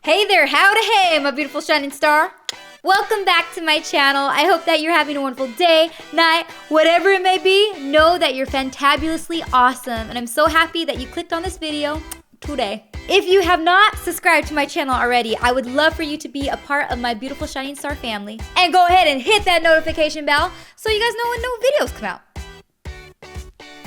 Hey there, howdy hey, my beautiful shining star. Welcome back to my channel. I hope that you're having a wonderful day, night, whatever it may be. Know that you're fantabulously awesome, and I'm so happy that you clicked on this video today. If you have not subscribed to my channel already, I would love for you to be a part of my beautiful shining star family. And go ahead and hit that notification bell so you guys know when new videos come out.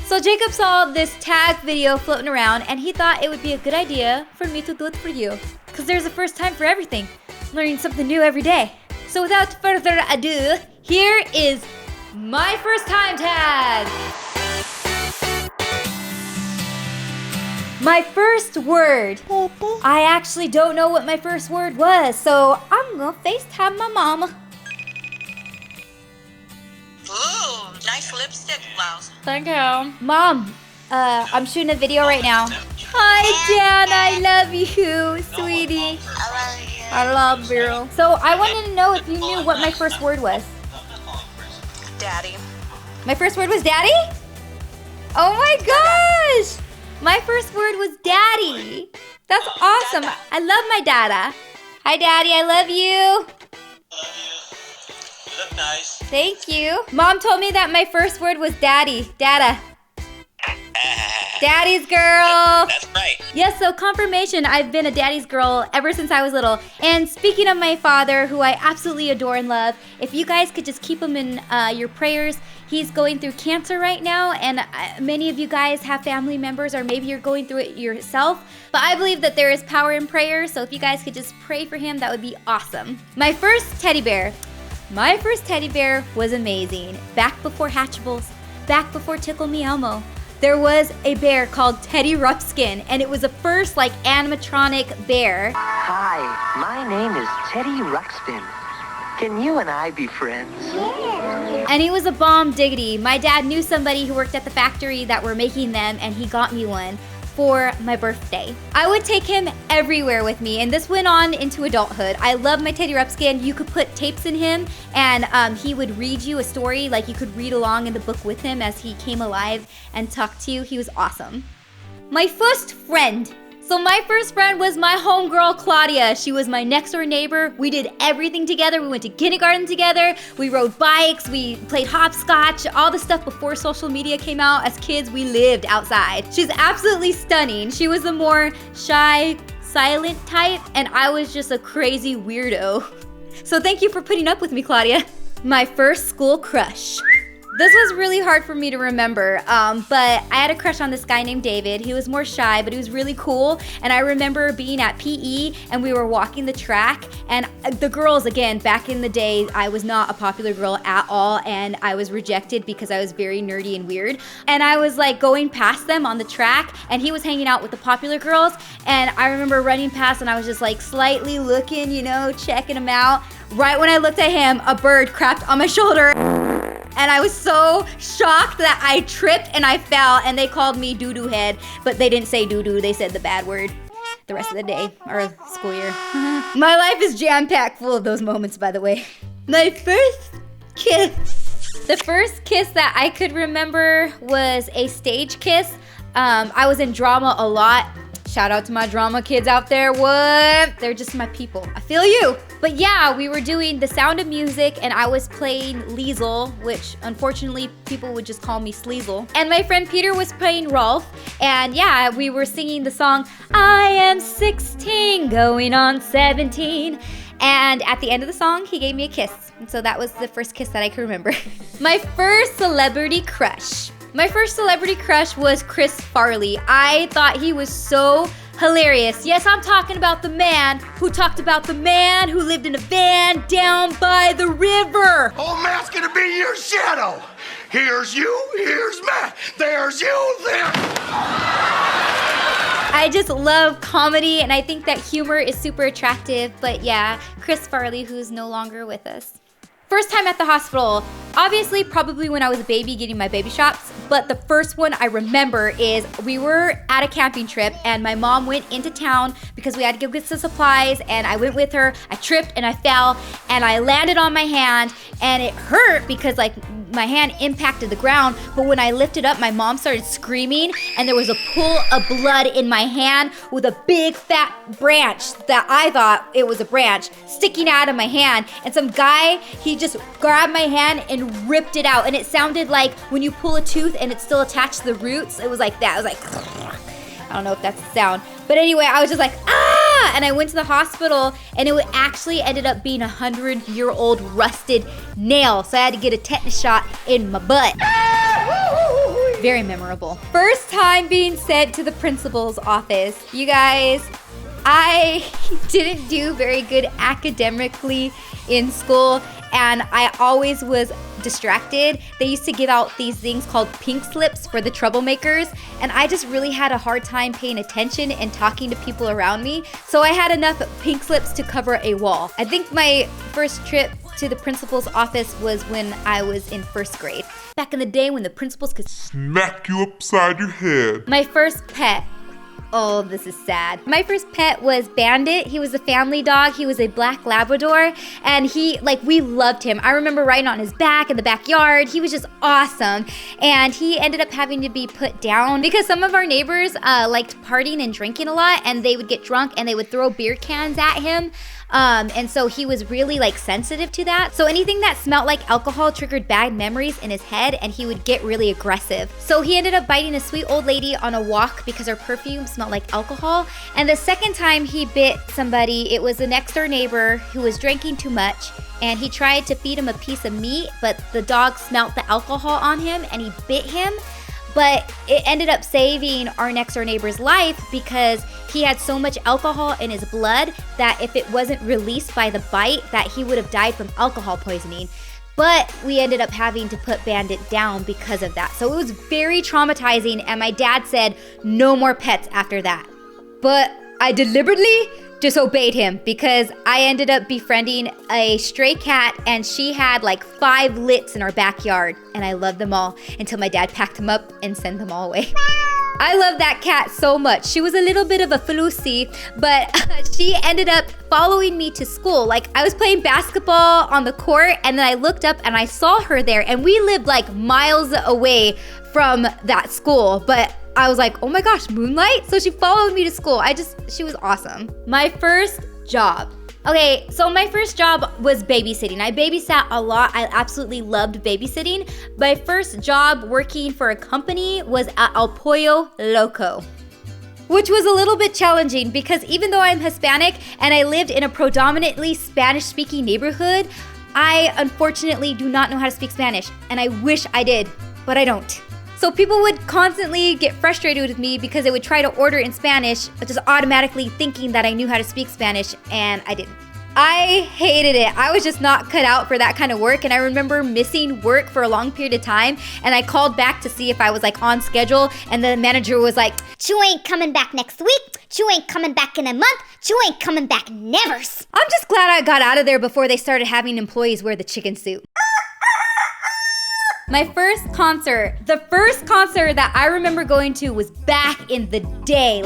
So Jacob saw this tag video floating around and he thought it would be a good idea for me to do it for you. Because there's a first time for everything. Learning something new every day. So without further ado, here is my first time tag. My first word. I actually don't know what my first word was, so I'm gonna FaceTime my mama. Ooh, nice lipstick blouse. Thank you. Mom, I'm shooting a video right now. Hi, Jan, I love you, sweetie. I love you. I love you. So I wanted to know if you knew what my first word was. Daddy. My first word was daddy? Oh my gosh! My first word was daddy. That's awesome. I love my dada. Hi, daddy, I love you. You look nice. Thank you. Mom told me that my first word was daddy. Dada. Daddy's girl. That's right. Yes, so confirmation, I've been a daddy's girl ever since I was little. And speaking of my father, who I absolutely adore and love, if you guys could just keep him in your prayers. He's going through cancer right now, and many of you guys have family members, or maybe you're going through it yourself. But I believe that there is power in prayer, so if you guys could just pray for him, that would be awesome. My first teddy bear. My first teddy bear was amazing. Back before Hatchables, back before Tickle Me Elmo. There was a bear called Teddy Ruxpin, and it was the first animatronic bear. Hi, my name is Teddy Ruxpin. Can you and I be friends? Yeah. And he was a bomb diggity. My dad knew somebody who worked at the factory that were making them, and he got me one for my birthday. I would take him everywhere with me, and this went on into adulthood. I love my Teddy Ruxpin. You could put tapes in him, and he would read you a story, like you could read along in the book with him as he came alive and talked to you. He was awesome. My first friend. So my first friend was my homegirl, Claudia. She was my next door neighbor. We did everything together. We went to kindergarten together. We rode bikes. We played hopscotch. All the stuff before social media came out. As kids, we lived outside. She's absolutely stunning. She was the more shy, silent type, and I was just a crazy weirdo. So thank you for putting up with me, Claudia. My first school crush. This was really hard for me to remember, but I had a crush on this guy named David. He was more shy, but he was really cool. And I remember being at PE and we were walking the track, and the girls, again, back in the day, I was not a popular girl at all, and I was rejected because I was very nerdy and weird. And I was going past them on the track, and he was hanging out with the popular girls. And I remember running past and I was just slightly looking, checking him out. Right when I looked at him, a bird crapped on my shoulder. And I was so shocked that I tripped and I fell, and they called me doo-doo head, but they didn't say doo-doo, they said the bad word the rest of the day, or school year. My life is jam-packed full of those moments, by the way. My first kiss. The first kiss that I could remember was a stage kiss. I was in drama a lot. Shout out to my drama kids out there, what? They're just my people, I feel you. But yeah, we were doing The Sound of Music, and I was playing Liesel, which unfortunately people would just call me Sleazel. And my friend Peter was playing Rolf, and yeah, we were singing the song, I am 16, going on 17. And at the end of the song, he gave me a kiss. And so that was the first kiss that I can remember. My first celebrity crush. My first celebrity crush was Chris Farley. I thought he was so hilarious. Yes, I'm talking about the man who talked about the man who lived in a van down by the river. Old man's gonna be your shadow. Here's you, here's me, there's you, there. I just love comedy, and I think that humor is super attractive. But yeah, Chris Farley, who's no longer with us. First time at the hospital, obviously probably when I was a baby getting my baby shots, but the first one I remember is we were at a camping trip and my mom went into town because we had to go get some supplies, and I went with her. I tripped and I fell and I landed on my hand, and it hurt because like my hand impacted the ground, but when I lifted up, my mom started screaming and there was a pool of blood in my hand with a big fat branch that I thought it was a branch sticking out of my hand, and some guy, he just grabbed my hand and ripped it out, and it sounded like when you pull a tooth and it's still attached to the roots. It was like that. It was like, I don't know if that's the sound, but anyway, I was just like, ah! And I went to the hospital, and it actually ended up being 100-year-old rusted nail, so I had to get a tetanus shot in my butt. Very memorable. First time being sent to the principal's office. You guys, I didn't do very good academically in school, and I always was distracted. They used to give out these things called pink slips for the troublemakers, and I just really had a hard time paying attention and talking to people around me, so I had enough pink slips to cover a wall. I think my first trip to the principal's office was when I was in first grade. Back in the day when the principals could smack you upside your head. My first pet. Oh, this is sad. My first pet was Bandit. He was a family dog. He was a black Labrador, and we loved him. I remember riding on his back in the backyard. He was just awesome, and he ended up having to be put down because some of our neighbors liked partying and drinking a lot, and they would get drunk and they would throw beer cans at him. And so he was really sensitive to that. So anything that smelled like alcohol triggered bad memories in his head, and he would get really aggressive. So he ended up biting a sweet old lady on a walk because her perfume smelled like alcohol. And the second time he bit somebody, it was a next door neighbor who was drinking too much, and he tried to feed him a piece of meat, but the dog smelt the alcohol on him and he bit him. But it ended up saving our next door neighbor's life because he had so much alcohol in his blood that if it wasn't released by the bite, that he would have died from alcohol poisoning. But we ended up having to put Bandit down because of that. So it was very traumatizing, and my dad said no more pets after that. But I deliberately disobeyed him because I ended up befriending a stray cat, and she had 5 lits in our backyard, and I loved them all until my dad packed them up and sent them all away. I love that cat so much. She was a little bit of a floozy, but she ended up following me to school. I was playing basketball on the court, and then I looked up and I saw her there, and we lived miles away from that school, but I was like, oh my gosh, Moonlight? So she followed me to school. She was awesome. My first job. Okay, so my first job was babysitting. I babysat a lot. I absolutely loved babysitting. My first job working for a company was at El Pollo Loco, which was a little bit challenging because even though I'm Hispanic and I lived in a predominantly Spanish-speaking neighborhood, I unfortunately do not know how to speak Spanish, and I wish I did, but I don't. So people would constantly get frustrated with me because they would try to order in Spanish, just automatically thinking that I knew how to speak Spanish, and I didn't. I hated it. I was just not cut out for that kind of work, and I remember missing work for a long period of time, and I called back to see if I was on schedule, and the manager was like, "You ain't coming back next week. You ain't coming back in a month. You ain't coming back nevers." I'm just glad I got out of there before they started having employees wear the chicken suit. My first concert, the first concert that I remember going to was back in the day.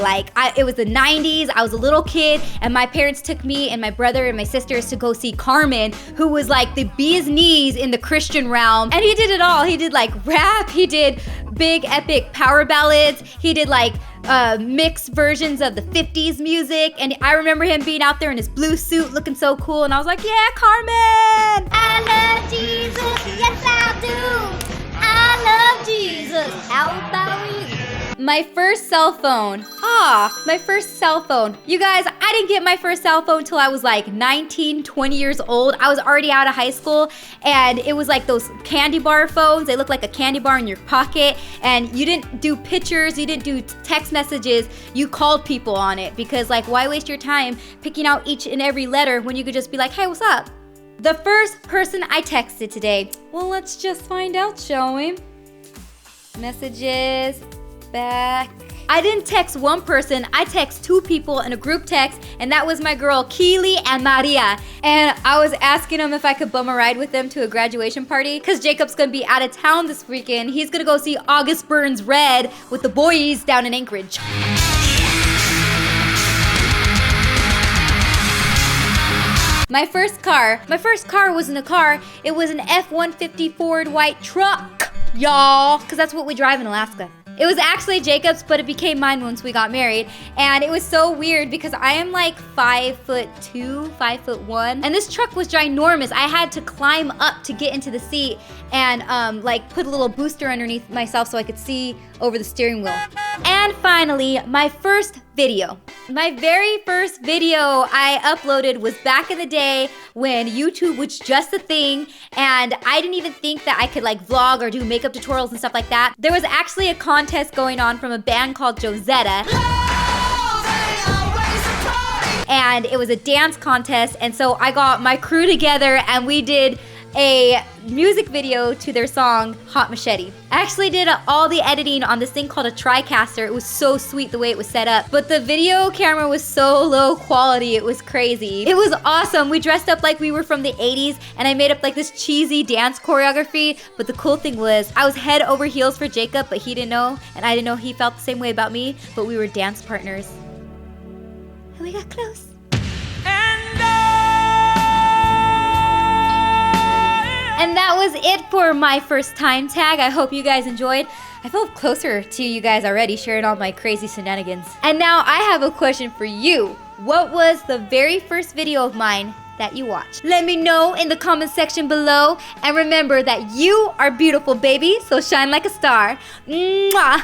It was the 90s, I was a little kid, and my parents took me and my brother and my sisters to go see Carmen, who was the bee's knees in the Christian realm. And he did it all. He did rap, he did big epic power ballads, he did mixed versions of the 50s music, and I remember him being out there in his blue suit looking so cool, and I was like, yeah, Carmen! I love Jesus, yes I do. I love Jesus, how about you? My first cell phone. My first cell phone. You guys, I didn't get my first cell phone till I was 19, 20 years old. I was already out of high school, and it was those candy bar phones. They look like a candy bar in your pocket, and you didn't do pictures, you didn't do text messages, you called people on it because why waste your time picking out each and every letter when you could just be like, hey, what's up? The first person I texted today. Well, let's just find out, shall we? Messages, back. I didn't text one person, I text 2 people in a group text, and that was my girl Keely and Maria. And I was asking them if I could bum a ride with them to a graduation party, because Jacob's gonna be out of town this weekend. He's gonna go see August Burns Red with the boys down in Anchorage. My first car wasn't a car, it was an F-150 Ford white truck, y'all, because that's what we drive in Alaska. It was actually Jacob's, but it became mine once we got married. And it was so weird because I am like 5'2", 5'1", and this truck was ginormous. I had to climb up to get into the seat and like put a little booster underneath myself so I could see over the steering wheel. And finally, my first video. My very first video I uploaded was back in the day when YouTube was just a thing, and I didn't even think that I could like vlog or do makeup tutorials and stuff like that. There was actually a contest going on from a band called Zoella. And it was a dance contest, and so I got my crew together and we did a music video to their song Hot Machete. I actually did all the editing on this thing called a TriCaster. It was so sweet the way it was set up, but the video camera was so low quality, it was crazy. It was awesome. We dressed up like we were from the 80s, and I made up like this cheesy dance choreography, but the cool thing was I was head over heels for Jacob, but he didn't know, and I didn't know he felt the same way about me, but we were dance partners. And we got close. And that was it for my first time tag. I hope you guys enjoyed. I felt closer to you guys already, sharing all my crazy shenanigans. And now I have a question for you. What was the very first video of mine that you watched? Let me know in the comment section below. And remember that you are beautiful, baby. So shine like a star. Mwah!